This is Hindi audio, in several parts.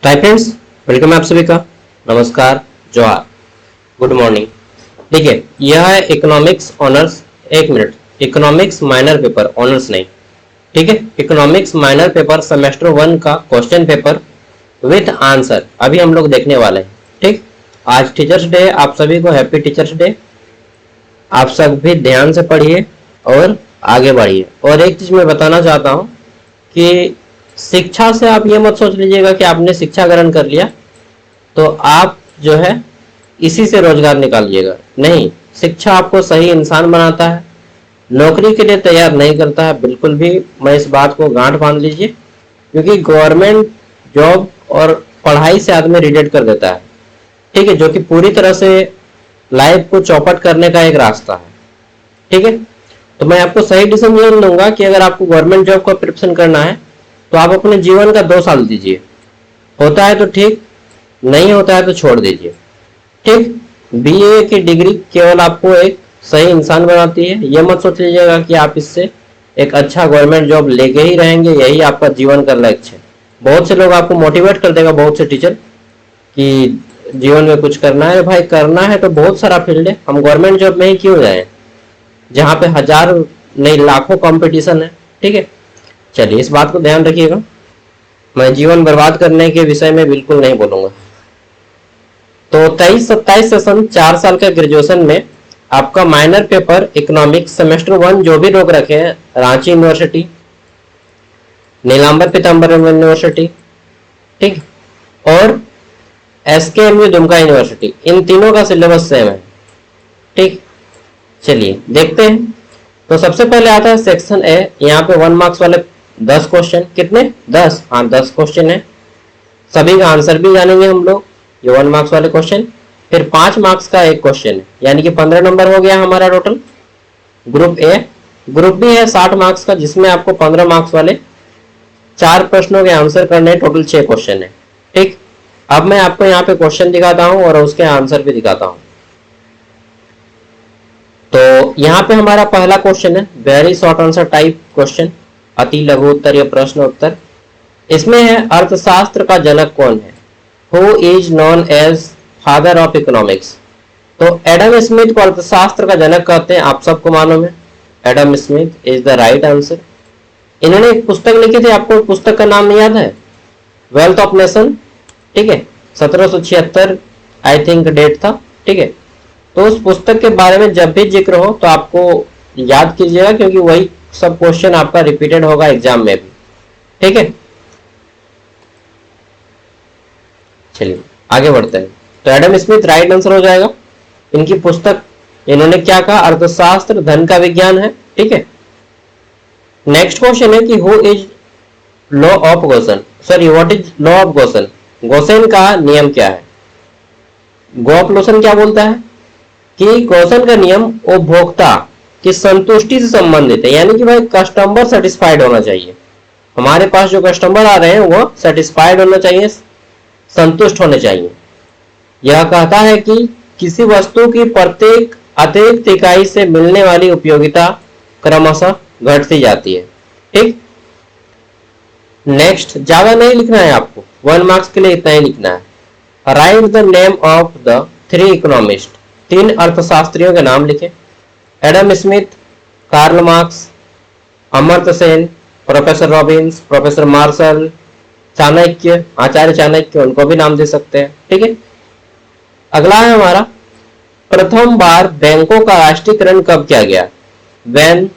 हाय फ्रेंड्स, वेलकम है आप सभी का। नमस्कार, जोहार, गुड मॉर्निंग। देखिए, यह है इकोनॉमिक्स ऑनर्स। एक minute, economics minor paper honours नहीं, ठीक है। इकोनॉमिक्स माइनर पेपर सेमेस्टर 1 का क्वेश्चन पेपर विथ आंसर अभी हम लोग देखने वाले हैं, ठीक। आज टीचर्स डे, आप सभी को हैप्पी टीचर्स डे। आप सब भी ध्यान से पढ़िए और आगे बढ़िए। और एक चीज मैं बताना चाहता हूँ कि शिक्षा से आप ये मत सोच लीजिएगा कि आपने शिक्षा ग्रहण कर लिया तो आप जो है इसी से रोजगार निकालिएगा। नहीं, शिक्षा आपको सही इंसान बनाता है, नौकरी के लिए तैयार नहीं करता है बिल्कुल भी। मैं इस बात को गांठ बांध लीजिए, क्योंकि गवर्नमेंट जॉब और पढ़ाई से आदमी रिलेट कर देता है, ठीक है, जो कि पूरी तरह से लाइफ को चौपट करने का एक रास्ता है, ठीक है। तो मैं आपको सही डिसीजन दूंगा कि अगर आपको गवर्नमेंट जॉब का प्रिपरेशन करना है तो आप अपने जीवन का 2 साल दीजिए। होता है तो ठीक, नहीं होता है तो छोड़ दीजिए, ठीक। बीए की डिग्री केवल आपको एक सही इंसान बनाती है। यह मत सोच लीजिएगा कि आप इससे एक अच्छा गवर्नमेंट जॉब लेके ही रहेंगे, यही आपका जीवन का लक्ष्य है। बहुत से लोग आपको मोटिवेट कर देगा, बहुत से टीचर, कि जीवन में कुछ करना है। भाई करना है तो बहुत सारा फील्ड है, हम गवर्नमेंट जॉब में ही क्यों जाए जहाँ पे हजार नहीं लाखों कंपटीशन है, ठीक है। चलिए, इस बात को ध्यान रखिएगा, मैं जीवन बर्बाद करने के विषय में बिल्कुल नहीं बोलूंगा। तो 23-27 सेशन 4 साल का ग्रेजुएशन में आपका माइनर पेपर इकोनॉमिक्स सेमेस्टर 1 जो भी लोग रखे हैं, रांची यूनिवर्सिटी, नीलांबर पीताम्बर यूनिवर्सिटी, ठीक, और SKMU दुमका यूनिवर्सिटी, इन तीनों का सिलेबस सेम है, ठीक। चलिए देखते हैं। तो सबसे पहले आता है सेक्शन ए। यहाँ पे 1 मार्क्स वाले 10 क्वेश्चन, कितने 10, हाँ 10 क्वेश्चन है। सभी का आंसर भी जानेंगे हम लोग, ये 1 मार्क्स वाले क्वेश्चन। फिर 5 मार्क्स का एक क्वेश्चन है, यानी कि 15 नंबर हो गया हमारा total. Group A, group B है 60 मार्क्स का, जिसमें आपको 15 मार्क्स वाले 4 प्रश्नों के आंसर करने, टोटल 6 क्वेश्चन है, ठीक। अब मैं आपको यहाँ पे क्वेश्चन दिखाता हूँ और उसके आंसर भी दिखाता हूँ। तो यहाँ पे हमारा पहला क्वेश्चन है very short answer type question, अति लघु उत्तर या प्रश्न उत्तर। इसमें है अर्थशास्त्र का जनक कौन है? Who is known as father of economics? तो एडम स्मिथ को अर्थशास्त्र का जनक कहते हैं, आप सबको मालूम है। Adam Smith is the right answer. इन्होंने एक पुस्तक लिखी थी, आपको पुस्तक का नाम याद है? वेल्थ ऑफ नेशन, ठीक है, 1776 आई थिंक डेट था, ठीक है। तो उस पुस्तक के बारे में जब भी जिक्र हो तो आपको याद कीजिएगा, क्योंकि वही सब क्वेश्चन आपका रिपीटेड होगा एग्जाम में भी, ठीक है। चलिए आगे बढ़ते हैं। तो एडम स्मिथ राइट आंसर हो जाएगा। इनकी पुस्तक, इन्होंने क्या कहा? अर्थशास्त्र धन का विज्ञान है, ठीक है। नेक्स्ट क्वेश्चन है कि who is law of Gaussian, sorry what is law of Gaussian? Gaussian का नियम क्या है? गोपलोसन क्या बोलता है कि गोसेन का नियम उपभोक्ता की संतुष्टि से संबंधित है, यानी कि भाई कस्टमर सेटिस्फाइड होना चाहिए। हमारे पास जो कस्टमर आ रहे हैं वो सेटिस्फाइड होना चाहिए, संतुष्ट होने चाहिए। यह कहता है कि किसी वस्तु की प्रत्येक अतिरिक्त इकाई से मिलने वाली उपयोगिता क्रमशः घटती जाती है, ठीक। नेक्स्ट, ज्यादा नहीं लिखना है आपको, 1 मार्क्स के लिए इतना ही लिखना है। Write the name of the 3 economist, 3 अर्थशास्त्रियों के नाम लिखे। Adam Smith, Karl Marx, Amartya Sen, professor Robbins, professor Marshall, Chanakya, Acharya Chanakya, उनको भी नाम दे सकते हैं, ठीक है। अगला है हमारा, प्रथम बार बैंकों का राष्ट्रीयकरण कब किया गया? When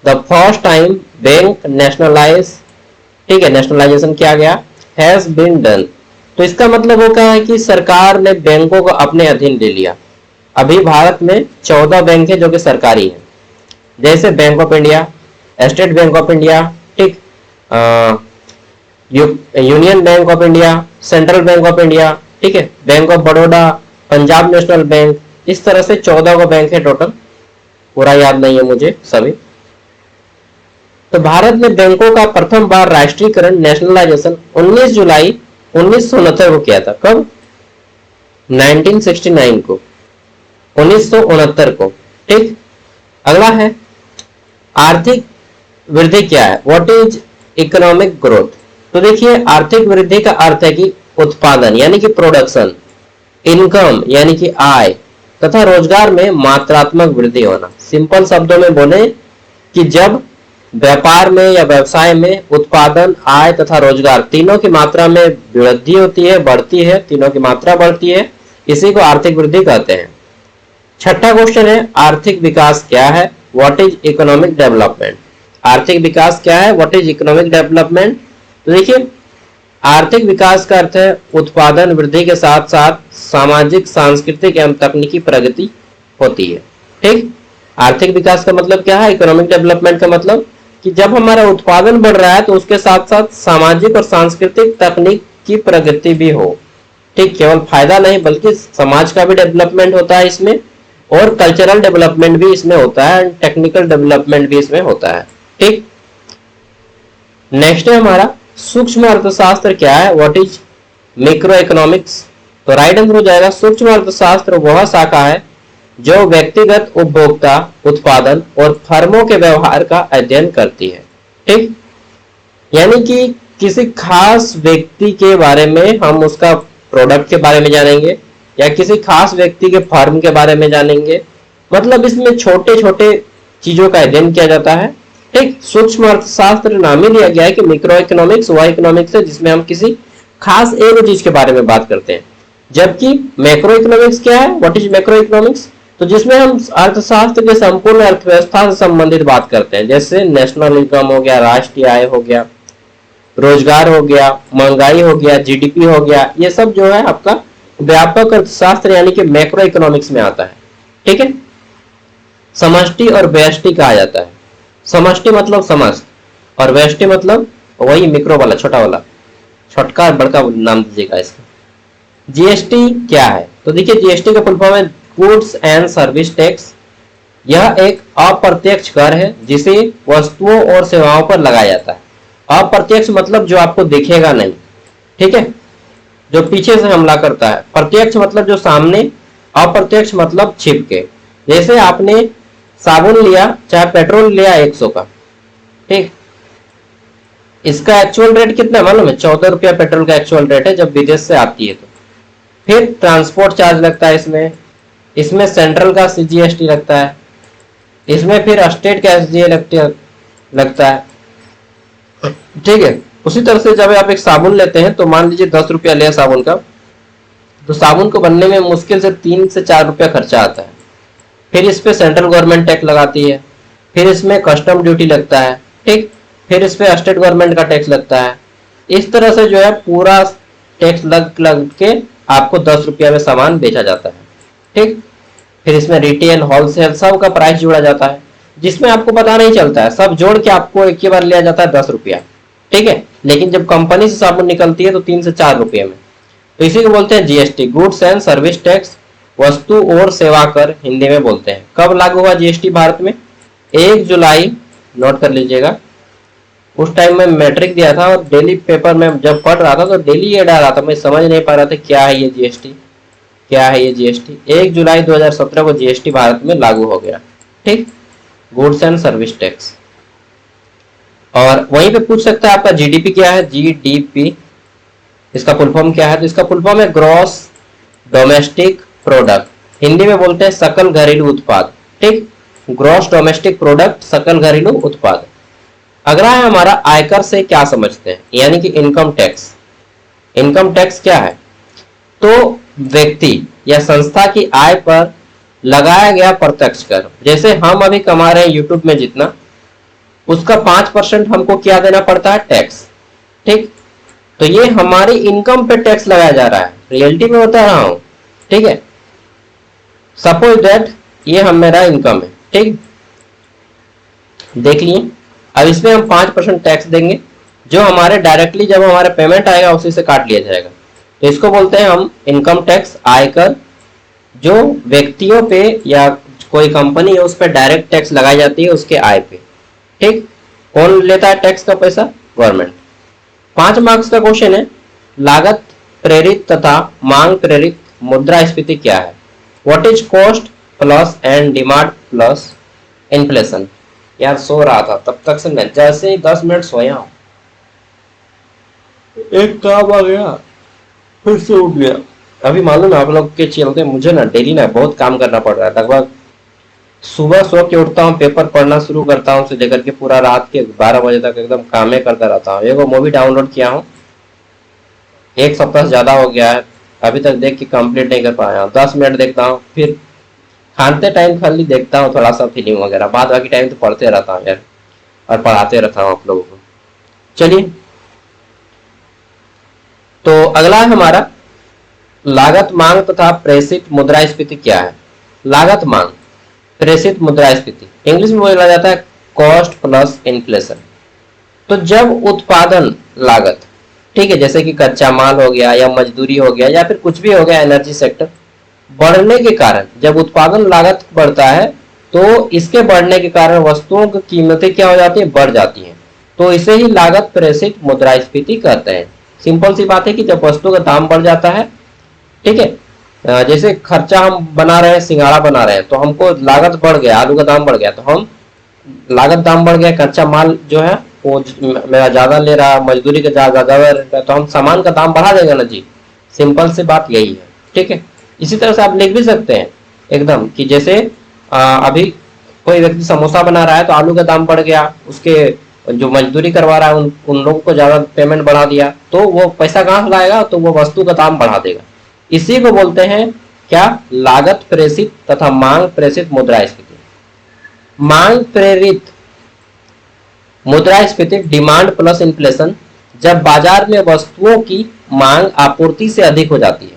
the first time bank nationalise, ठीक है, नेशनलाइजेशन किया गया, हैज बीन डन। तो इसका मतलब होता है कि सरकार ने बैंकों को अपने अधीन ले लिया। अभी भारत में 14 बैंक है जो कि सरकारी है, जैसे bank of India, state bank of India, ठीक, union bank of India, central bank of India, ठीक है, bank of Baroda, Punjab national bank, इस तरह से 14 का बैंक है टोटल, पूरा याद नहीं है मुझे सभी। तो भारत में बैंकों का प्रथम बार राष्ट्रीयकरण, नेशनलाइजेशन 19 जुलाई 1969 को किया था। कब? 1969 को, 1969 को, ठीक। अगला है आर्थिक वृद्धि क्या है? What is economic growth? तो देखिए, आर्थिक वृद्धि का अर्थ है कि उत्पादन यानी कि प्रोडक्शन, इनकम यानी कि आय तथा रोजगार में मात्रात्मक वृद्धि होना। सिंपल शब्दों में बोले कि जब व्यापार में या व्यवसाय में उत्पादन, आय तथा रोजगार तीनों की मात्रा में वृद्धि होती है, बढ़ती है, तीनों की मात्रा बढ़ती है, इसी को आर्थिक वृद्धि कहते हैं। छठा क्वेश्चन है आर्थिक विकास क्या है, व्हाट इज इकोनॉमिक डेवलपमेंट। आर्थिक विकास क्या है, व्हाट इज इकोनॉमिक डेवलपमेंट। तो देखिए आर्थिक विकास का अर्थ है उत्पादन वृद्धि के साथ साथ सामाजिक, सांस्कृतिक एवं तकनीकी प्रगति होती है। ठीक, आर्थिक विकास का मतलब क्या है, इकोनॉमिक डेवलपमेंट का मतलब कि जब हमारा उत्पादन बढ़ रहा है तो उसके साथ साथ सामाजिक और सांस्कृतिक तकनीक की प्रगति भी हो। ठीक, केवल फायदा नहीं बल्कि समाज का भी डेवलपमेंट होता है इसमें, और कल्चरल डेवलपमेंट भी इसमें होता है, टेक्निकल डेवलपमेंट भी इसमें होता है। ठीक, नेक्स्ट है हमारा सूक्ष्म अर्थशास्त्र क्या है, व्हाट इज मैक्रो इकोनॉमिक्स। तो राइट आंसर हो जाएगा सूक्ष्म अर्थशास्त्र वह शाखा है जो व्यक्तिगत उपभोक्ता, उत्पादन और फर्मों के व्यवहार का अध्ययन करती है। ठीक, यानी कि किसी खास व्यक्ति के बारे में हम उसका प्रोडक्ट के बारे में जानेंगे या किसी खास व्यक्ति के फर्म के बारे में जानेंगे, मतलब इसमें छोटे छोटे चीजों का अध्ययन किया जाता है। ठीक, सूक्ष्म अर्थशास्त्र नाम ही दिया गया है कि मैक्रो इकोनॉमिक्स वह इकोनॉमिक्स है जिसमें हम किसी खास एक चीज के बारे में बात करते हैं, जबकि मैक्रो इकोनॉमिक्स क्या है, व्हाट इज मैक्रो इकोनॉमिक्स, तो जिसमें हम अर्थशास्त्र के संपूर्ण अर्थव्यवस्था से संबंधित बात करते हैं, जैसे नेशनल इनकम हो गया, राष्ट्रीय आय हो गया, रोजगार हो गया, महंगाई हो गया, जीडीपी हो गया, ये सब जो है आपका व्यापक अर्थशास्त्र यानी कि मैक्रो इकोनॉमिक्स में आता है। ठीक है, समष्टि और व्यष्टि कहा जाता है। समष्टि मतलब समस्त और व्यष्टि मतलब वही मिक्रो वाला, छोटा वाला, छोटका बड़का नाम दीजिएगा इसका। जीएसटी क्या है, तो देखिए जीएसटी का फुल फॉर्म है गुड्स एंड सर्विस टैक्स। यह एक अप्रत्यक्ष कर है जिसे वस्तुओं और सेवाओं पर लगाया जाता है। अप्रत्यक्ष मतलब जो आपको दिखेगा नहीं, ठीक है, जो पीछे से हमला करता है। प्रत्यक्ष मतलब जो सामने, अप्रत्यक्ष मतलब छिप के। जैसे आपने साबुन लिया, चाहे पेट्रोल लिया 100 का, ठीक, इसका एक्चुअल रेट कितना मालूम है, 14 रुपया पेट्रोल का एक्चुअल रेट है जब विदेश से आती है। तो फिर ट्रांसपोर्ट चार्ज लगता है इसमें सेंट्रल का जीएसटी लगता है, इसमें फिर स्टेट का एसजीएसटी लगता है। ठीक है, उसी तरह से जब आप एक साबुन लेते हैं तो मान लीजिए 10 रुपया लिया साबुन का, तो साबुन को बनने में मुश्किल से 3 से 4 रुपया खर्चा आता है। फिर इस पे सेंट्रल गवर्नमेंट टैक्स लगाती है, फिर इसमें कस्टम ड्यूटी लगता है, ठीक, फिर इस पे स्टेट गवर्नमेंट का टैक्स लगता है। इस तरह से जो है पूरा टैक्स लग लग के आपको 10 रुपया में सामान बेचा जाता है। ठीक, फिर इसमें रिटेल, होलसेल सब का प्राइस जोड़ा जाता है, जिसमें आपको पता नहीं चलता है, सब जोड़ के आपको एक ही बार लिया जाता है 10 रुपया। ठीक है, लेकिन जब कंपनी से साबुन निकलती है तो 3 से 4 रुपये में। तो इसी को बोलते हैं GST, goods and service tax, वस्तु और सेवा कर हिंदी में बोलते हैं। कब लागू हुआ जीएसटी भारत में, 1 जुलाई, नोट कर लीजिएगा। उस टाइम में मैट्रिक दिया था और डेली पेपर में जब पढ़ रहा था तो डेली ये डाल रहा था, मैं समझ नहीं पा रहा था क्या है ये जीएसटी, क्या है ये जीएसटी। 1 जुलाई 2017 को जीएसटी भारत में लागू हो गया। ठीक, गुड्स एंड सर्विस टैक्स। और वहीं पे पूछ सकता है आपका जीडीपी क्या है, जीडीपी इसका फुल फॉर्म क्या है, तो इसका फुल फॉर्म है ग्रॉस डोमेस्टिक प्रोडक्ट, हिंदी में बोलते हैं सकल घरेलू उत्पाद। ठीक, ग्रॉस डोमेस्टिक प्रोडक्ट, सकल घरेलू उत्पाद। अगला है हमारा आयकर से क्या समझते हैं, यानी कि इनकम टैक्स। इनकम टैक्स क्या है, तो व्यक्ति या संस्था की आय पर लगाया गया प्रत्यक्ष कर। जैसे हम अभी कमा रहे हैं यूट्यूब में जितना, उसका 5% हमको क्या देना पड़ता है, टैक्स। ठीक, तो ये हमारी इनकम पे टैक्स लगाया जा रहा है, रियलिटी में बता रहा हूं। ठीक है, सपोज दैट ये हम मेरा इनकम है, ठीक, देख लिए। अब इसमें हम 5% टैक्स देंगे, जो हमारे डायरेक्टली जब हमारा पेमेंट आएगा उसी से काट लिया जाएगा। तो इसको बोलते हैं हम इनकम टैक्स, आयकर, जो व्यक्तियों पे या कोई कंपनी है उस पर डायरेक्ट टैक्स लगाई जाती है उसके आय पे। ठीक, कौन लेता है टैक्स का पैसा, गवर्नमेंट। 5 मार्क्स का क्वेश्चन है, लागत प्रेरित तथा मांग प्रेरित मुद्रास्फीति क्या है, what is cost plus and demand plus inflation. यार सो रहा था तब तक से, मैं जैसे ही 10 मिनट सोया हूं एक काम आ गया, फिर से उठ गया। अभी मालूम है आप लोग के चलते मुझे ना डेली ना बहुत काम करना पड़ रहा है। लगभग सुबह सो के उठता हूँ, पेपर पढ़ना शुरू करता हूँ से लेकर के पूरा रात के 12 बजे तक एकदम काम ही करता रहता हूँ। एक मूवी डाउनलोड किया हूँ, एक सप्ताह से ज्यादा हो गया है, अभी तक देख के कंप्लीट नहीं कर पाया हूँ। 10 मिनट देखता हूँ, फिर खाते टाइम खाली देखता हूँ थोड़ा सा फिल्म वगैरह, बाद बाकी टाइम तो पढ़ते रहता हूँ यार, और पढ़ाते रहता हूँ आप लोगों को। चलिए, तो अगला है हमारा लागत मांग तथा प्रेषित मुद्रास्फीति क्या है। लागत मांग प्रेषित मुद्रास्फीति इंग्लिश में बोला जाता है कॉस्ट प्लस इन्फ्लेशन। तो जब उत्पादन लागत, ठीक है, जैसे कि कच्चा माल हो गया या मजदूरी हो गया या फिर कुछ भी हो गया, एनर्जी सेक्टर बढ़ने के कारण, जब उत्पादन लागत बढ़ता है तो इसके बढ़ने के कारण वस्तुओं की कीमतें क्या हो जाती है, बढ़ जाती हैं। तो इसे ही लागत प्रेषित मुद्रास्फीति कहते हैं। सिंपल सी बात है कि जब वस्तु का दाम बढ़ जाता है, ठीक है, जैसे खर्चा हम बना रहे हैं, सिंगाड़ा बना रहे हैं, तो हमको लागत बढ़ गया, आलू का दाम बढ़ गया, तो हम लागत दाम बढ़ गया, कच्चा माल जो है वो मेरा ज्यादा ले रहा, मजदूरी का ज्यादा है, तो हम सामान का दाम बढ़ा देंगे ना जी। सिंपल सी बात यही है, ठीक है। इसी तरह से आप लिख भी सकते हैं एकदम कि जैसे अभी कोई व्यक्ति समोसा बना रहा है तो आलू का दाम बढ़ गया, उसके जो मजदूरी करवा रहा है उन लोगों को ज्यादा पेमेंट बढ़ा दिया, तो वो पैसा कहाँ से लाएगा, तो वो वस्तु का दाम बढ़ा देगा। इसी को बोलते हैं क्या, लागत प्रेषित तथा मांग प्रेषित मुद्रास्फीति। मांग प्रेरित मुद्रास्फीति डिमांड प्लस इन्फ्लेशन, जब बाजार में वस्तुओं की मांग आपूर्ति से अधिक हो जाती है।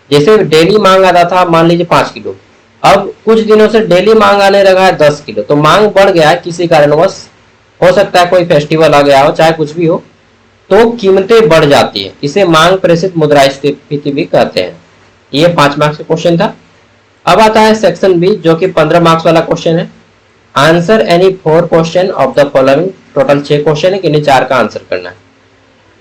जैसे डेली मांग आता था मान लीजिए 5 किलो, अब कुछ दिनों से डेली मांग आने लगा है 10 किलो, तो मांग बढ़ गया है किसी कारणवश, हो सकता है कोई फेस्टिवल आ गया हो, चाहे कुछ भी हो, तो कीमतें बढ़ जाती है। इसे मांग प्रेषित मुद्रास्फीति भी कहते हैं। ये 5 मार्क्स का क्वेश्चन था। अब आता है सेक्शन बी, जो कि 15 मार्क्स वाला क्वेश्चन है। Answer any 4 question of the following. Total 6 question है, किन्हीं 4 का आंसर करना है।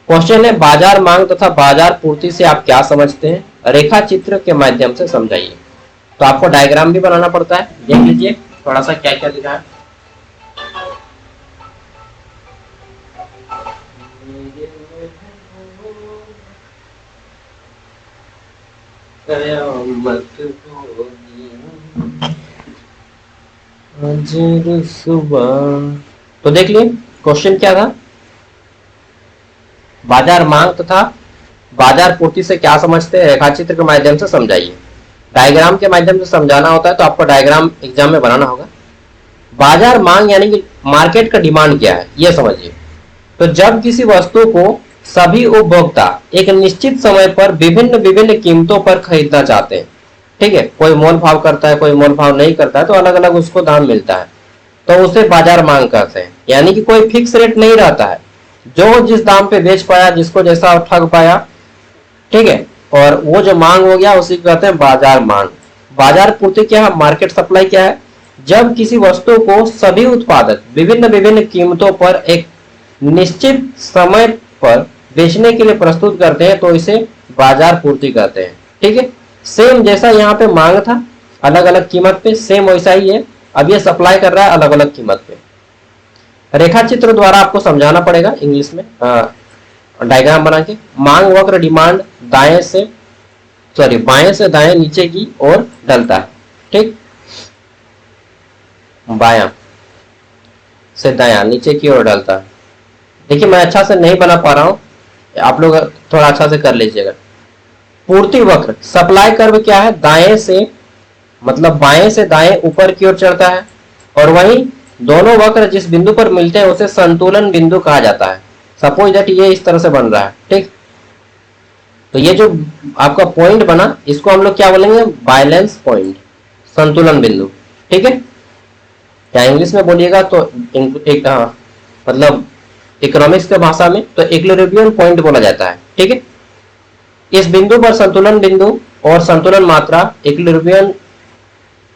क्वेश्चन है बाजार मांग तथा बाजार पूर्ति से आप क्या समझते हैं, रेखा चित्र के माध्यम से समझाइए। तो आपको डायग्राम भी बनाना पड़ता है, देख लीजिए थोड़ा सा क्या क्या लिखा है। तो देख लिए क्वेश्चन क्या था, बाजार मांग तथा बाजार पूर्ति से क्या समझते हैं, रेखाचित्र के माध्यम से समझाइए। डायग्राम के माध्यम से समझाना होता है, तो आपको डायग्राम एग्जाम में बनाना होगा। बाजार मांग यानी कि मार्केट का डिमांड क्या है, यह समझिए। तो जब किसी वस्तु को सभी उपभोक्ता एक निश्चित समय पर विभिन्न विभिन्न कीमतों पर खरीदना चाहते हैं, ठीक है, कोई मोल भाव करता है, कोई मोल भाव नहीं करता है, तो अलग अलग उसको दाम मिलता है, तो उसे बाजार मांग कहते हैं। यानी कि कोई फिक्स रेट नहीं रहता है, जो जिस दाम पे बेच पाया, जिसको जैसा ठग पाया, ठीक है, और वो जो मांग हो गया उसी को कहते हैं बाजार मांग। बाजार पूर्ति क्या है, मार्केट सप्लाई क्या है, जब किसी वस्तु को सभी उत्पादक विभिन्न विभिन्न कीमतों पर एक निश्चित समय पर बेचने के लिए प्रस्तुत करते हैं, तो इसे बाजार पूर्ति कहते हैं। ठीक है, सेम जैसा यहाँ पे मांग था अलग अलग कीमत पे, सेम वैसा ही है, अब ये सप्लाई कर रहा है अलग अलग कीमत पे। रेखा चित्र द्वारा आपको समझाना पड़ेगा इंग्लिश में, डायग्राम बना के। मांग वक्र डिमांड दाएं से बाएं से दाएं नीचे की ओर ढलता है, ठीक, बायां से दायां नीचे की ओर ढलता है। देखिए मैं अच्छा से नहीं बना पा रहा हूं, आप लोग थोड़ा अच्छा से कर लीजिएगा। पूर्ति वक्र सप्लाई कर्व क्या है, दाएं से मतलब बाएं से दाएं ऊपर की ओर चढ़ता है, और वहीं दोनों वक्र जिस बिंदु पर मिलते हैं उसे संतुलन बिंदु कहा जाता है। सपोज दैट ये इस तरह से बन रहा है, ठीक, तो ये जो आपका पॉइंट बना इसको हम लोग क्या बोलेंगे, बैलेंस पॉइंट, संतुलन बिंदु। ठीक है, या इंग्लिश में बोलिएगा तो एक मतलब इकोनॉमिक्स के भाषा में तो इक्विलिब्रियम पॉइंट बोला जाता है। ठीक है, इस बिंदु पर संतुलन बिंदु और संतुलन मात्रा इक्विलिब्रियम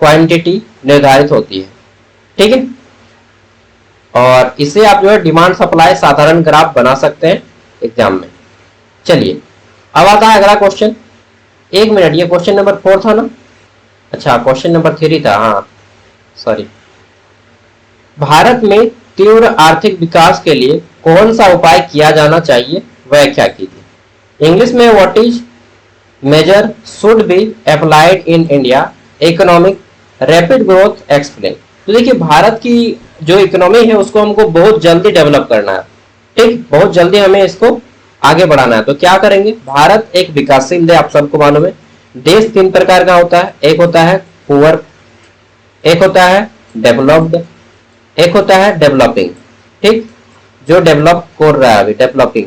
क्वांटिटी निर्धारित होती है। ठीक है, और इसे आप जो है डिमांड सप्लाई साधारण ग्राफ बना सकते हैं एग्जाम में। चलिए अब आता है अगला क्वेश्चन। 1 मिनट, ये क्वेश्चन नंबर 4 था ना, अच्छा क्वेश्चन नंबर 3 था, हाँ सॉरी। भारत में तीव्र आर्थिक विकास के लिए कौन सा उपाय किया जाना चाहिए, व्याख्या कीजिए। इंग्लिश में what is major should be applied in India economic rapid growth explain. तो देखिए भारत की जो इकोनॉमी है उसको हमको बहुत जल्दी डेवलप करना है, ठीक, बहुत जल्दी हमें इसको आगे बढ़ाना है। तो क्या करेंगे, भारत एक विकासशील देश, आप सबको मालूम है। देश तीन प्रकार का होता है, एक होता है पुअर, एक होता है डेवलप्ड, एक होता है डेवलपिंग, ठीक, जो डेवलप कर रहा है अभी, डेवलपिंग।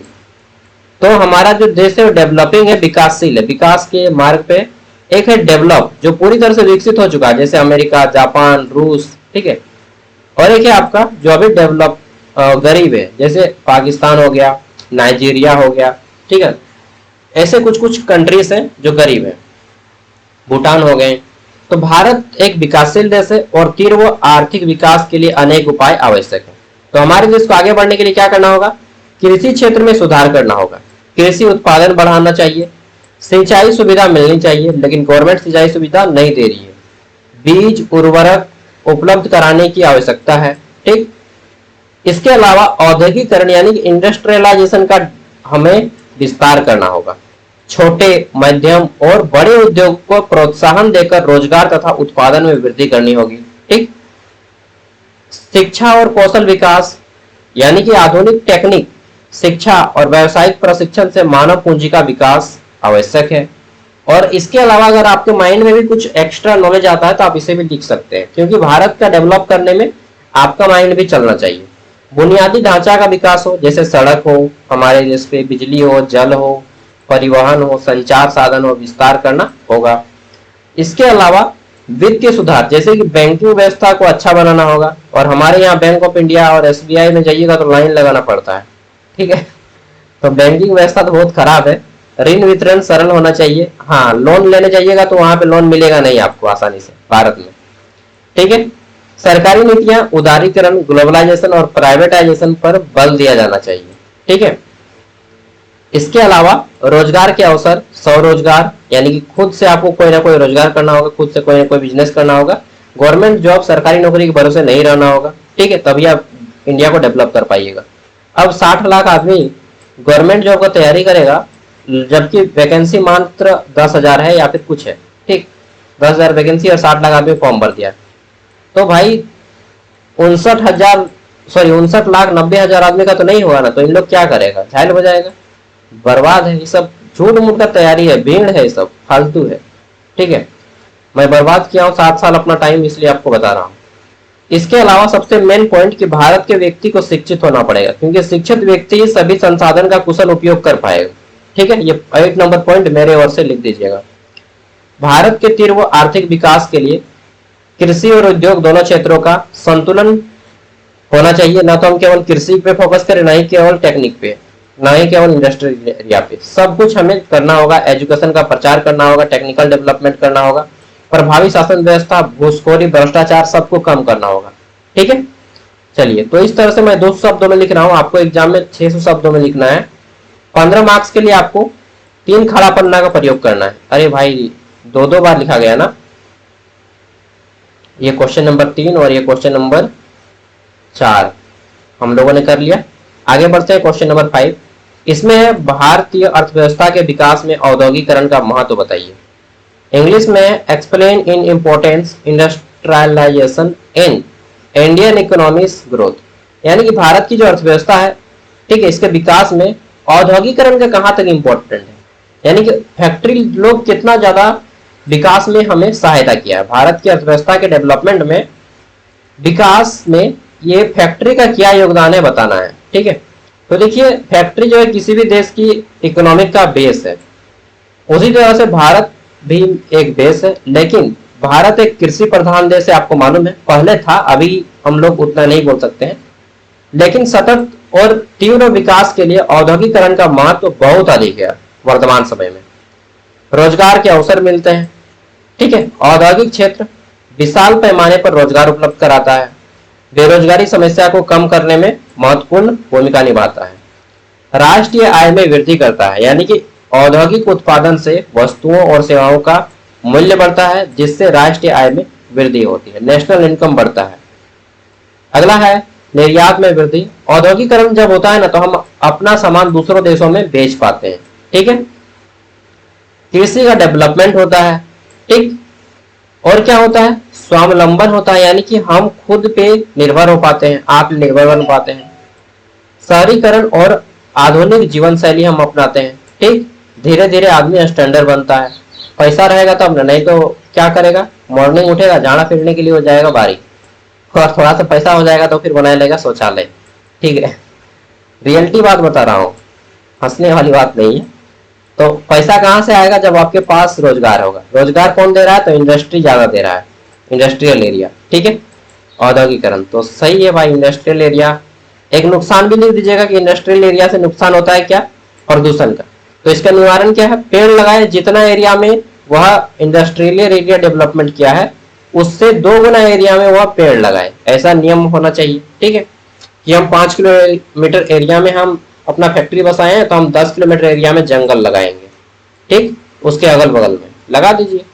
तो हमारा जो देश है वो डेवलपिंग है, विकासशील है, विकास के मार्ग पे। एक है डेवलप जो पूरी तरह से विकसित हो चुका है, जैसे अमेरिका, जापान, रूस, ठीक है। और एक है आपका जो अभी डेवलप गरीब है, जैसे पाकिस्तान हो गया, नाइजीरिया हो गया, ठीक है। ऐसे कुछ कुछ कंट्रीज हैं जो गरीब है, भूटान हो गए। तो भारत एक विकासशील देश है और तीव्र आर्थिक विकास के लिए अनेक उपाय आवश्यक है। तो हमारे देश को आगे बढ़ने के लिए क्या करना होगा, कृषि क्षेत्र में सुधार करना होगा, कृषि उत्पादन बढ़ाना चाहिए, सिंचाई सुविधा मिलनी चाहिए, लेकिन गवर्नमेंट सिंचाई सुविधा नहीं दे रही है, बीज उर्वरक उपलब्ध कराने की आवश्यकता है, ठीक। इसके अलावा औद्योगिकरण यानी कि इंडस्ट्रियलाइजेशन का हमें विस्तार करना होगा, छोटे मध्यम और बड़े उद्योग को प्रोत्साहन देकर रोजगार तथा उत्पादन में वृद्धि करनी होगी, ठीक। शिक्षा और कौशल विकास यानी कि आधुनिक टेक्निक, शिक्षा और व्यावसायिक प्रशिक्षण से मानव पूंजी का विकास आवश्यक है। और इसके अलावा अगर आपके माइंड में भी कुछ एक्स्ट्रा नॉलेज आता है तो आप इसे भी लिख सकते हैं, क्योंकि भारत का डेवलप करने में आपका माइंड भी चलना चाहिए। बुनियादी ढांचा का विकास हो, जैसे सड़क हो, हमारे देश पे बिजली हो, जल हो, परिवहन हो, संचार साधन हो, विस्तार करना होगा। इसके अलावा वित्तीय सुधार, जैसे कि बैंकिंग व्यवस्था को अच्छा बनाना होगा। और हमारे यहाँ बैंक ऑफ इंडिया और एसबीआई में जाइएगा तो लाइन लगाना पड़ता है, ठीक है। तो बैंकिंग व्यवस्था तो बहुत खराब है। ऋण वितरण सरल होना चाहिए, हाँ, लोन लेने जाइएगा तो वहां पे लोन मिलेगा नहीं आपको आसानी से भारत में, ठीक है। सरकारी नीतियां उदारीकरण, ग्लोबलाइजेशन और प्राइवेटाइजेशन पर बल दिया जाना चाहिए, ठीक है। इसके अलावा रोजगार के अवसर, स्वरोजगार यानी कि खुद से आपको कोई ना कोई रोजगार करना होगा, खुद से कोई ना कोई बिजनेस करना होगा। गवर्नमेंट जॉब, सरकारी नौकरी के भरोसे नहीं रहना होगा, ठीक है, तभी आप इंडिया को डेवलप कर पाइएगा। अब 60 लाख आदमी गवर्नमेंट जॉब का तैयारी करेगा, जबकि वैकेंसी मात्र 10,000 है या फिर कुछ है, ठीक, 10,000 वैकेंसी और 60 लाख आदमी फॉर्म भर दिया। तो भाई 59,90,000 आदमी का तो नहीं होगा ना, तो इन लोग क्या करेगा, घायल हो जाएगा, बर्बाद है। ये सब झूठ मूठ का तैयारी है, भीड़ है, ये सब फालतू है, ठीक है। मैं बर्बाद किया हूँ 7 साल अपना टाइम, इसलिए आपको बता रहा हूँ। इसके अलावा सबसे मेन पॉइंट कि भारत के व्यक्ति को शिक्षित होना पड़ेगा, क्योंकि शिक्षित व्यक्ति सभी संसाधन का कुशल उपयोग कर पाएगा, ठीक है। ये 1 नंबर पॉइंट मेरे ओर से लिख दीजिएगा। भारत के तीव्र आर्थिक विकास के लिए कृषि और उद्योग दोनों क्षेत्रों का संतुलन होना चाहिए। ना तो हम केवल कृषि पे फोकस करें, ना ही केवल टेक्निक पे, ना ही केवल इंडस्ट्रियल एरिया पे, सब कुछ हमें करना होगा। एजुकेशन का प्रचार करना होगा, टेक्निकल डेवलपमेंट करना होगा, प्रभावी शासन व्यवस्था, घूसखोरी, भ्रष्टाचार सबको कम करना होगा, ठीक है। चलिए, तो इस तरह से मैं 200 शब्दों में लिख रहा हूँ, आपको एग्जाम में 600 शब्दों में लिखना है। 15 मार्क्स के लिए आपको 3 खड़ा पन्ना का प्रयोग करना है। अरे भाई 2-2 बार लिखा गया ना, ये क्वेश्चन नंबर 3 और ये क्वेश्चन नंबर 4 हम लोगों ने कर लिया। आगे बढ़ते हैं क्वेश्चन नंबर 5। इसमें है भारतीय अर्थव्यवस्था के विकास में औद्योगिकरण का महत्व बताइए। इंग्लिश में explain in importance industrialisation in Indian economics growth, यानी कि भारत की जो अर्थव्यवस्था है, ठीक है, इसके विकास में औद्योगिकरण का कहां तक इंपॉर्टेंट है, यानी कि फैक्ट्री लोग कितना ज्यादा विकास में हमें सहायता किया है। भारत की अर्थव्यवस्था के डेवलपमेंट में, विकास में ये फैक्ट्री का क्या योगदान है बताना है, ठीक है। तो देखिए फैक्ट्री जो है किसी भी देश की इकोनॉमिक का बेस है, उसी तरह से भारत भी एक बेस है। लेकिन भारत एक कृषि प्रधान देश है, आपको मालूम है, पहले था, अभी हम लोग उतना नहीं बोल सकते हैं। लेकिन सतत और तीव्र विकास के लिए औद्योगिकरण का महत्व बहुत अधिक है वर्तमान समय में। रोजगार के अवसर मिलते हैं, ठीक है। औद्योगिक क्षेत्र विशाल पैमाने पर रोजगार उपलब्ध कराता है, बेरोजगारी समस्या को कम करने में महत्वपूर्ण भूमिका निभाता है, राष्ट्रीय आय में वृद्धि करता है, यानी कि औद्योगिक उत्पादन से वस्तुओं और सेवाओं का मूल्य बढ़ता है, जिससे राष्ट्रीय आय में वृद्धि होती है, नेशनल इनकम बढ़ता है। अगला है निर्यात में वृद्धि। औद्योगिकरण जब होता है ना, तो हम अपना सामान दूसरों देशों में बेच पाते हैं, ठीक है। कृषि का डेवलपमेंट होता है, ठीक। और क्या होता है, स्वावलंबन होता है, यानी कि हम खुद पे निर्भर हो पाते हैं, आत्मनिर्भर बन पाते हैं। शहरीकरण और आधुनिक जीवन शैली हम अपनाते हैं, ठीक। धीरे धीरे आदमी स्टैंडर्ड बनता है। पैसा रहेगा तब ना, नहीं तो क्या करेगा, मॉर्निंग उठेगा, जाना फिरने के लिए हो जाएगा बारी, और थोड़ा सा पैसा हो जाएगा तो फिर बना लेगा शौचालय, ठीक है। रियलिटी बात बता रहा हूँ, हंसने वाली बात नहीं है। तो पैसा कहाँ से आएगा, जब आपके पास रोजगार होगा। रोजगार कौन दे रहा है, तो इंडस्ट्री ज्यादा दे रहा है, इंडस्ट्रियल एरिया, ठीक है। औद्योगिकरण तो सही है भाई, इंडस्ट्रियल एरिया। एक नुकसान भी लिख दीजिएगा कि इंडस्ट्रियल एरिया से नुकसान होता है क्या, प्रदूषण का। तो इसका निवारण क्या है, पेड़ लगाए, जितना एरिया में वह इंडस्ट्रियल एरिया डेवलपमेंट किया है उससे 2 गुना एरिया में वह पेड़ लगाए, ऐसा नियम होना चाहिए, ठीक है। कि हम 5 किलोमीटर एरिया में हम अपना फैक्ट्री बसाए हैं तो हम 10 किलोमीटर एरिया में जंगल लगाएंगे, ठीक। उसके अगल बगल में लगा दीजिए,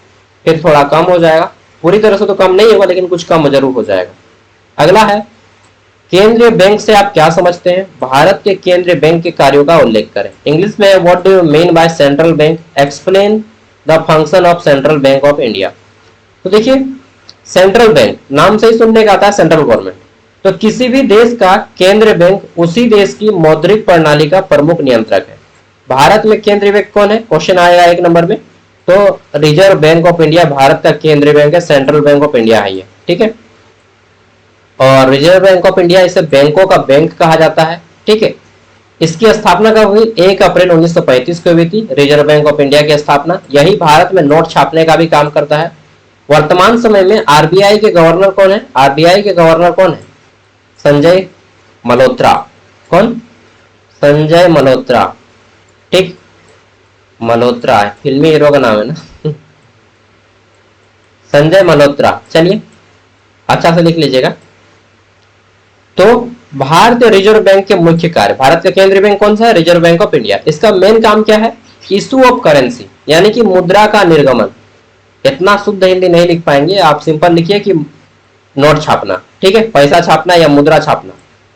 फिर थोड़ा कम हो जाएगा। पूरी तरह से तो कम नहीं होगा, लेकिन कुछ कम जरूर हो जाएगा। अगला है, केंद्रीय बैंक से आप क्या समझते हैं। भारत के केंद्रीय बैंक के कार्यों का उल्लेख करें। इंग्लिश में what do you mean by central bank, explain the function of central bank of India. तो देखिए, सेंट्रल बैंक नाम से ही सुनने का आता है सेंट्रल गवर्नमेंट। तो किसी भी देश का केंद्रीय बैंक उसी देश की मौद्रिक प्रणाली का प्रमुख नियंत्रक है। भारत में केंद्रीय बैंक कौन है, क्वेश्चन आएगा 1 नंबर में। तो reserve bank of India Bharat का केंद्रीय बैंक है, सेंट्रल बैंक ऑफ इंडिया है ये, ठीक है। और रिजर्व बैंक ऑफ इंडिया, इसे बैंकों का बैंक कहा जाता है, ठीक है। इसकी स्थापना कब हुई, 1 अप्रैल 1935 को हुई थी रिजर्व बैंक ऑफ इंडिया की स्थापना। यही भारत में नोट छापने का भी काम करता है। वर्तमान समय में आरबीआई के गवर्नर कौन है, आरबीआई के गवर्नर कौन है, संजय मल्होत्रा। कौन, संजय मल्होत्रा, ठीक। मल्होत्रा है, फिल्मी हीरो का नाम है ना संजय मल्होत्रा। चलिए अच्छा से लिख लीजिएगा। तो भारतीय रिजर्व बैंक के मुख्य कार्य, भारत का केंद्रीय बैंक कौन सा है, रिजर्व बैंक ऑफ इंडिया। इसका मेन काम क्या है, इशू ऑफ करेंसी, यानी कि मुद्रा का निर्गमन। इतना शुद्ध हिंदी नहीं लिख पाएंगे आप, सिंपल लिखिए कि नोट छापना, ठीक है, पैसा छापना या मुद्रा छापना।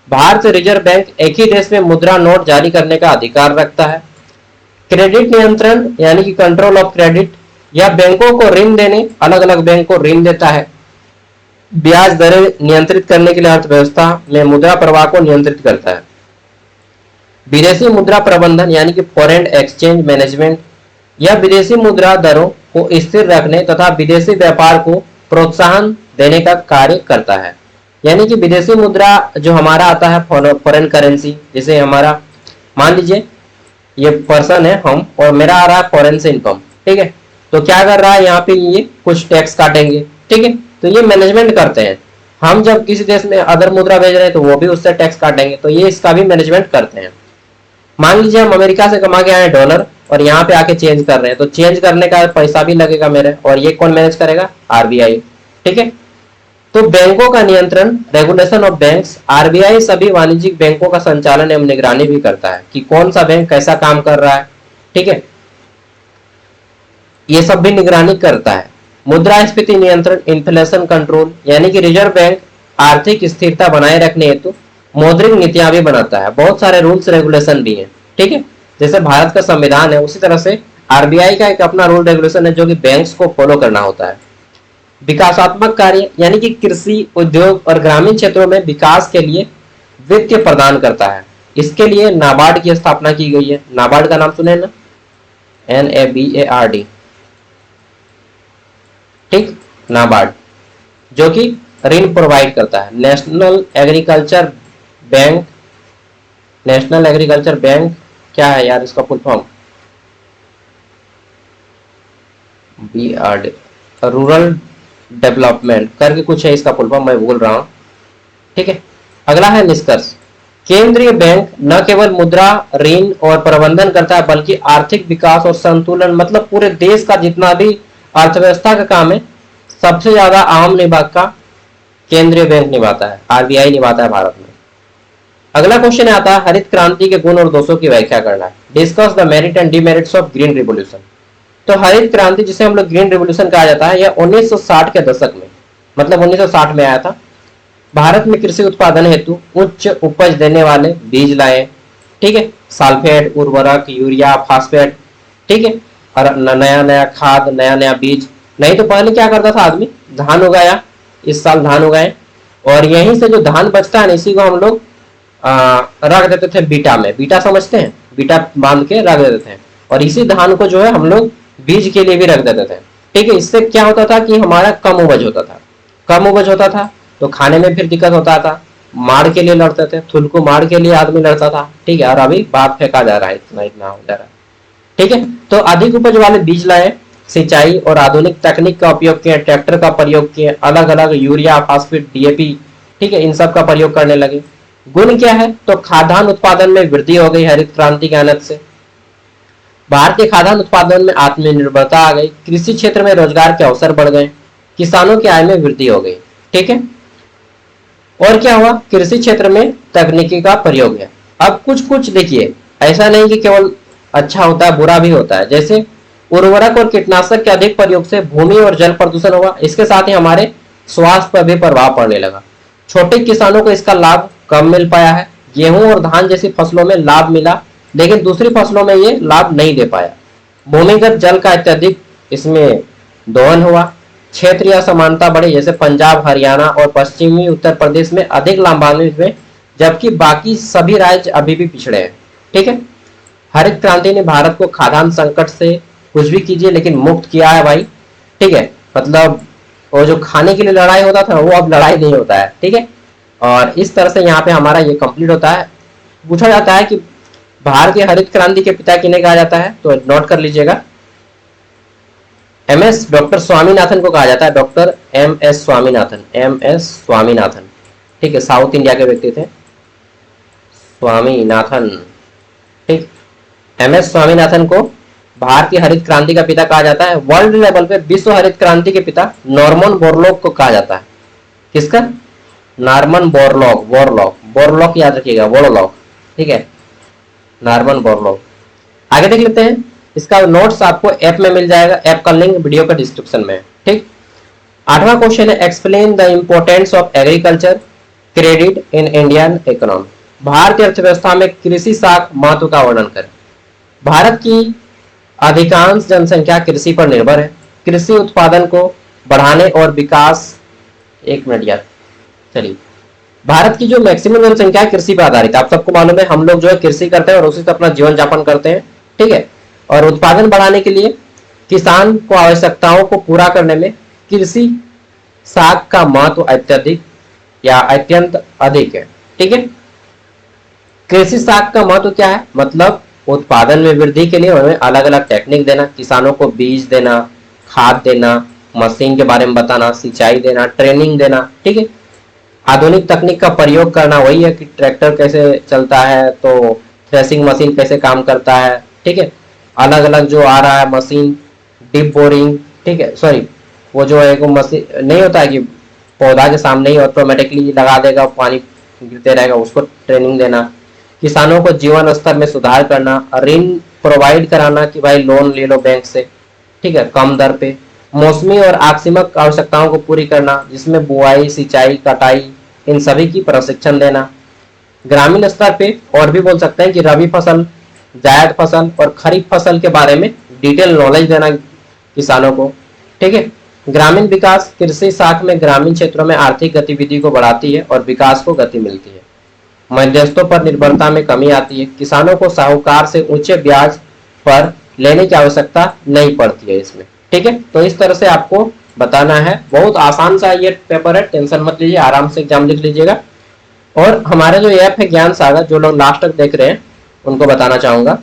भारतीय रिजर्व बैंक एक ही देश में मुद्रा नोट जारी करने का अधिकार रखता है। क्रेडिट नियंत्रण, यानी कि कंट्रोल ऑफ क्रेडिट, या बैंकों को ऋण देने, अलग अलग बैंक को ऋण देता है। ब्याज दरें नियंत्रित करने के लिए अर्थव्यवस्था में मुद्रा प्रवाह को नियंत्रित करता है। विदेशी मुद्रा प्रबंधन, यानी कि फॉरेन एक्सचेंज मैनेजमेंट, यह विदेशी मुद्रा दरों को स्थिर रखने तथा विदेशी व्यापार को प्रोत्साहन देने का कार्य करता है। यानी कि विदेशी मुद्रा जो हमारा आता है, फॉरेन करेंसी, जैसे हमारा मान लीजिए ये पर्सन है हम, और मेरा आ रहा है फॉरेन से इनकम, ठीक है। तो क्या कर रहा है, यहाँ पे ये कुछ टैक्स काटेंगे, ठीक है। तो ये मैनेजमेंट करते हैं। हम जब किसी देश में अदर मुद्रा भेज रहे हैं तो वो भी उससे टैक्स काटेंगे, तो ये इसका भी मैनेजमेंट करते हैं। मान लीजिए हम अमेरिका से कमा के आए डॉलर और यहाँ पे आके चेंज कर रहे हैं, तो चेंज करने का पैसा भी लगेगा मेरे, और ये कौन मैनेज करेगा, आरबीआई, ठीक है। तो बैंकों का नियंत्रण, रेगुलेशन ऑफ बैंक्स, आरबीआई सभी वाणिज्यिक बैंकों का संचालन एवं निगरानी भी करता है कि कौन सा बैंक कैसा काम कर रहा है, ठीक है। ये सब भी निगरानी करता है। मुद्रास्फीति नियंत्रण, इन्फ्लेशन कंट्रोल, यानी कि रिजर्व बैंक आर्थिक स्थिरता बनाए रखने हेतु मौद्रिक नीतियां भी बनाता है। बहुत सारे रूल्स रेगुलेशन भी हैं, ठीक है। जैसे भारत का संविधान है, उसी तरह से आरबीआई का एक अपना रूल रेगुलेशन है जो कि बैंक्स को फॉलो करना होता है। विकासात्मक कार्य, यानी कि कृषि, उद्योग और ग्रामीण क्षेत्रों में विकास के लिए वित्त प्रदान करता है। इसके लिए नाबार्ड की स्थापना की गई है। नाबार्ड का नाम सुने ना, NABARD, ठीक, नाबार्ड, जो कि ऋण प्रोवाइड करता है। National agriculture bank, national agriculture bank क्या है यार इसका full form, BRD, rural development करके कुछ है इसका फुल फॉर्म, मैं भूल रहा हूं, ठीक है। अगला है निष्कर्ष। केंद्रीय बैंक न केवल मुद्रा, ऋण और प्रबंधन करता है, बल्कि आर्थिक विकास और संतुलन, मतलब पूरे देश का जितना भी अर्थव्यवस्था का काम है, सबसे ज्यादा अहम निभाग का केंद्रीय बैंक निभाता है, आरबीआई निभाता है भारत में। अगला क्वेश्चन आता है, हरित क्रांति के गुण और दोषों की व्याख्या करना है। Discuss the merit and demerits of green revolution. तो हरित क्रांति, जिसे हम लोग ग्रीन रिवोल्यूशन कहा जाता है, यह 1960 के दशक में, मतलब 1960 में आया था। भारत में कृषि उत्पादन हेतु उच्च उपज देने वाले बीज लाए, ठीक है, सल्फेट, उर्वरक, यूरिया, फास्फेट, ठीक है। और नया नया खाद, नया नया बीज। नहीं तो पहले क्या करता था आदमी, धान उगाया, इस साल धान उगाए, और यहीं से जो धान बचता है ना, इसी को हम लोग रख देते थे बीटा में। बीटा समझते हैं, बीटा बांध के रख देते थे, और इसी धान को जो है हम लोग बीज के लिए भी रख देते थे। ठीक है, इससे क्या होता था कि हमारा कम उपज होता था। कम उपज होता था तो खाने में फिर दिक्कत होता था, मार के लिए लड़ते थे, थुल को मार के लिए आदमी लड़ता था। ठीक है, और अभी बात फेंका जा रहा है, इतना इतना हो जा रहा है। ठीक है, तो अधिक उपज वाले बीज लाए, सिंचाई और आधुनिक तकनीक का उपयोग किए, ट्रैक्टर का प्रयोग किए, अलग अलग यूरिया, फास्फेट, डीएपी, ठीक है, इन सब का प्रयोग करने लगे। गुण क्या है, तो खाद्यान्न उत्पादन में वृद्धि हो गई हरित क्रांति के आने से। भारतीय खाद्यान्न उत्पादन में आत्मनिर्भरता आ गई, कृषि क्षेत्र में रोजगार के अवसर बढ़ गए, किसानों की आय में वृद्धि हो गई। ठीक है, और क्या हुआ, कृषि क्षेत्र में तकनीकी का प्रयोग है। अब कुछ कुछ देखिए, ऐसा नहीं कि केवल अच्छा होता है, बुरा भी होता है। जैसे उर्वरक और कीटनाशक के अधिक प्रयोग से भूमि और जल प्रदूषण हुआ, इसके साथ ही हमारे स्वास्थ्य पर भी प्रभाव पड़ने लगा। छोटे किसानों को इसका लाभ कम मिल पाया है। गेहूं और धान जैसी फसलों में लाभ मिला, लेकिन दूसरी फसलों में ये लाभ नहीं दे पाया। भूमिगत जल का अत्यधिक इसमें दोहन हुआ। क्षेत्रीय असमानता बढ़ी, जैसे पंजाब, हरियाणा और पश्चिमी उत्तर प्रदेश में अधिक लाभान्वित हुए, जबकि बाकी सभी राज्य अभी भी पिछड़े हैं। ठीक है, हरित क्रांति ने भारत को खाद्यान्न संकट से कुछ भी कीजिए लेकिन मुक्त किया है भाई। ठीक है, मतलब वो जो खाने के लिए लड़ाई होता था वो अब लड़ाई नहीं होता है। ठीक है, और इस तरह से यहाँ पे हमारा ये कंप्लीट होता है। पूछा जाता है कि भारतीय हरित क्रांति के पिता किन्हें कहा जाता है, तो नोट कर लीजिएगा, एमएस डॉक्टर स्वामीनाथन को कहा जाता है। Doctor MS Swaminathan, MS Swaminathan. ठीक है, साउथ इंडिया के व्यक्ति थे स्वामीनाथन। ठीक, एमएस स्वामीनाथन को भारतीय हरित क्रांति का पिता कहा जाता है। वर्ल्ड लेवल पे विश्व हरित क्रांति के पिता नॉर्मन बोरलॉग को कहा जाता है। किसका, नॉर्मन बोरलॉग, बोरलॉग याद रखिएगा, बोरलॉग। ठीक है, नॉर्मन बोरलॉग। आगे देख लेते हैं, इसका नोट्स आपको ऐप में मिल जाएगा, ऐप का लिंक वीडियो का डिस्क्रिप्शन में। ठीक, 8वां क्वेश्चन है, explain the importance of agriculture credit in Indian economy. भारतीय अर्थव्यवस्था में कृषि साख महत्व का वर्णन करें। भारत की अधिकांश जनसंख्या कृषि पर निर्भर है। कृषि उत्पादन को बढ़ाने और विकास, एक मिनट यार, चलिए, भारत की जो मैक्सिमम जनसंख्या है कृषि पर आधारित, आप सबको मालूम है, हम लोग जो है कृषि करते हैं और उसी से अपना जीवन यापन करते हैं। ठीक है, और उत्पादन बढ़ाने के लिए किसान को आवश्यकताओं को पूरा करने में कृषि साख का महत्व अत्यधिक या अत्यंत अधिक है। ठीक है, कृषि साख का महत्व क्या है, मतलब उत्पादन में वृद्धि के लिए हमें अलग अलग टेक्निक देना, किसानों को बीज देना, खाद देना, मशीन के बारे में बताना, सिंचाई देना, ट्रेनिंग देना। ठीक है, आधुनिक तकनीक का प्रयोग करना, वही है कि ट्रैक्टर कैसे चलता है, तो थ्रेसिंग मशीन कैसे काम करता है। ठीक है, अलग अलग जो आ रहा है मशीन, डीप बोरिंग। ठीक है, सॉरी, वो जो है वो मशीन नहीं होता है कि पौधा के सामने ही ऑटोमेटिकली लगा देगा, पानी गिरते रहेगा, उसको ट्रेनिंग देना। किसानों को जीवन स्तर में सुधार करना, ऋण प्रोवाइड कराना कि भाई लोन ले लो बैंक से, ठीक है, कम दर पे। मौसमी और आकस्मिक आवश्यकताओं को पूरी करना, जिसमें बुआई, सिंचाई, कटाई, इन सभी की प्रशिक्षण देना। ग्रामीण स्तर पे और भी बोल सकते हैं कि रबी फसल, जायद फसल और खरीफ फसल के बारे में डिटेल नॉलेज देना किसानों को। ठीक है, ग्रामीण विकास, कृषि साख में ग्रामीण क्षेत्रों में आर्थिक गतिविधि को बढ़ाती है और विकास को गति मिलती है। मध्यस्थों पर निर्भरता में कमी आती है। किसानों को साहूकार से ऊंचे ब्याज पर लेने की आवश्यकता नहीं पड़ती है इसमें। ठीक है, तो इस तरह से आपको बताना है। बहुत आसान सा ये पेपर है, टेंशन मत लीजिए, आराम से एग्जाम लिख लीजिएगा। और हमारा जो ऐप है ज्ञान सागर, जो लोग लास्ट तक देख रहे हैं उनको बताना चाहूंगा,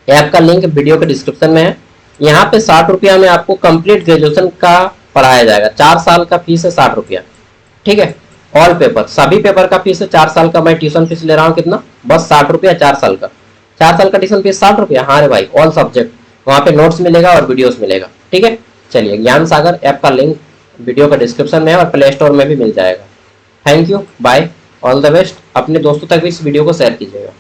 ऐप का लिंक वीडियो के डिस्क्रिप्शन में है। यहाँ पे 60 रुपया में आपको कंप्लीट ग्रेजुएशन का पढ़ाया जाएगा। 4 साल का फीस है 60 रुपया। ठीक है, ऑल पेपर, सभी पेपर का फीस है 4 साल का। मैं ट्यूशन फीस ले रहा हूँ कितना, बस 60 रुपया 4 साल का। 4 साल का ट्यूशन फीस 60 रुपया। हाँ रे भाई, ऑल सब्जेक्ट, वहाँ पे नोट्स मिलेगा और वीडियोस मिलेगा। ठीक है, चलिए, ज्ञान सागर ऐप का लिंक वीडियो का डिस्क्रिप्शन में है और प्ले स्टोर में भी मिल जाएगा। Thank you, bye, all the best. अपने दोस्तों तक भी इस वीडियो को शेयर कीजिएगा।